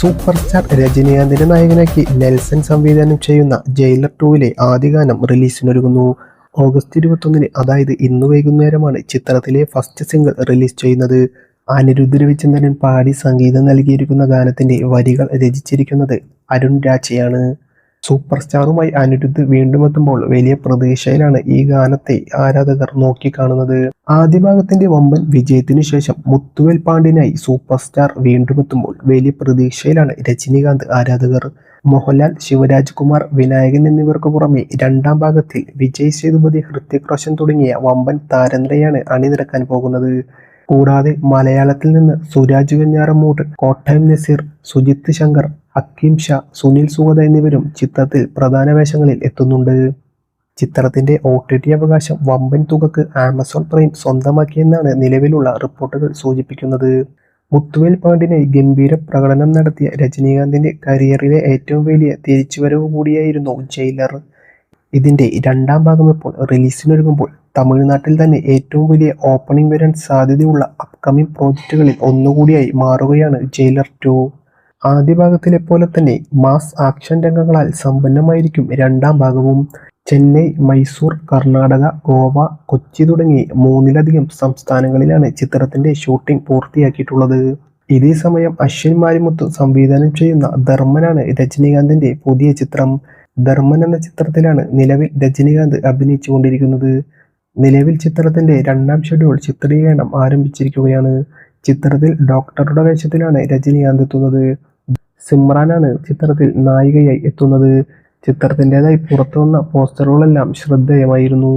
Super star രജനീകാന്തിനെ നായകനാക്കി Nelson സംവിധാനം ചെയ്യുന്ന ജയിലർ 2 ആദ്യ ഗാനം റിലീസിനൊരുങ്ങുന്നു. ഓഗസ്റ്റ് 21, അതായത് ഇന്ന് വൈകുന്നേരമാണ് ചിത്രത്തിലെ ഫസ്റ്റ് സിംഗിൾ റിലീസ് ചെയ്യുന്നത്. അനിരുദ്ധ് രവിചന്ദ്രൻ പാടി സംഗീതം നൽകിയിരിക്കുന്ന ഗാനത്തിന്റെ വരികൾ രചിച്ചിരിക്കുന്നത് അരുൺ രാജയാണ്. സൂപ്പർ സ്റ്റാറുമായി അനിരുദ്ധ് വീണ്ടും എത്തുമ്പോൾ വലിയ പ്രതീക്ഷയിലാണ് ഈ ഗാനത്തെ ആരാധകർ നോക്കിക്കാണുന്നത്. ആദ്യ ഭാഗത്തിന്റെ വമ്പൻ വിജയത്തിനു ശേഷം മുത്തുവേൽ പാണ്ഡ്യനായി സൂപ്പർ സ്റ്റാർ വീണ്ടും എത്തുമ്പോൾ വലിയ പ്രതീക്ഷയിലാണ് രജനീകാന്ത് ആരാധകർ. മോഹൻലാൽ, ശിവരാജ് കുമാർ, വിനായകൻ എന്നിവർക്ക് പുറമെ രണ്ടാം ഭാഗത്തിൽ വിജയ് സേതുപതി, ഹൃത്തിക് റോഷൻ തുടങ്ങിയ വമ്പൻ താരനിരയാണ് അണിനിരക്കാൻ പോകുന്നത്. കൂടാതെ മലയാളത്തിൽ നിന്ന് സുരാജ് വെഞ്ഞാറമൂട്, കോട്ടയം നസീർ, സുജിത്ത് ശങ്കർ, ഹക്കീം ഷാ, സുനിൽ സുഗത എന്നിവരും ചിത്രത്തിൽ പ്രധാന വേഷങ്ങളിൽ എത്തുന്നുണ്ട്. ചിത്രത്തിന്റെ OTT അവകാശം വമ്പൻ തുകക്ക് ആമസോൺ പ്രൈം സ്വന്തമാക്കിയെന്നാണ് നിലവിലുള്ള റിപ്പോർട്ടുകൾ സൂചിപ്പിക്കുന്നത്. മുത്തുവേൽ പാണ്ഡ്യനായി ഗംഭീര പ്രകടനം നടത്തിയ രജനീകാന്തിന്റെ കരിയറിലെ ഏറ്റവും വലിയ തിരിച്ചുവരവ് കൂടിയായിരുന്നു ജയിലർ. ഇതിന്റെ രണ്ടാം ഭാഗം ഇപ്പോൾ റിലീസിനൊരുങ്ങുമ്പോൾ തമിഴ്നാട്ടിൽ തന്നെ ഏറ്റവും വലിയ ഓപ്പണിംഗ് വരാൻ സാധ്യതയുള്ള അപ്കമിംഗ് പ്രോജക്റ്റുകളിൽ ഒന്നുകൂടിയായി മാറുകയാണ് ജയിലർ 2. ആദ്യ ഭാഗത്തിലെ പോലെ തന്നെ മാസ് ആക്ഷൻ രംഗങ്ങളാൽ സമ്പന്നമായിരിക്കും രണ്ടാം ഭാഗവും. ചെന്നൈ, മൈസൂർ, കർണാടക, ഗോവ, കൊച്ചി തുടങ്ങി 3ലധികം സംസ്ഥാനങ്ങളിലാണ് ചിത്രത്തിന്റെ ഷൂട്ടിംഗ് പൂർത്തിയാക്കിയിട്ടുള്ളത്. ഇതേ സമയം അശ്വിൻ മാരിമുത്തു സംവിധാനം ചെയ്യുന്ന ധർമ്മനാണ് രജനീകാന്തിന്റെ പുതിയ ചിത്രം. ധർമ്മൻ എന്ന ചിത്രത്തിലാണ് നിലവിൽ രജനീകാന്ത് അഭിനയിച്ചുകൊണ്ടിരിക്കുന്നത്. നിലവിൽ ചിത്രത്തിന്റെ രണ്ടാം ഷെഡ്യൂൾ ചിത്രീകരണം ആരംഭിച്ചിരിക്കുകയാണ്. ചിത്രത്തിൽ ഡോക്ടറുടെ വേഷത്തിലാണ് രജനീകാന്ത് എത്തുന്നത്. സിമ്രാനാണ് ചിത്രത്തിൽ നായികയായി എത്തുന്നത്. ചിത്രത്തിൻ്റെതായി പുറത്തുവന്ന പോസ്റ്ററുകളെല്ലാം ശ്രദ്ധേയമായിരുന്നു.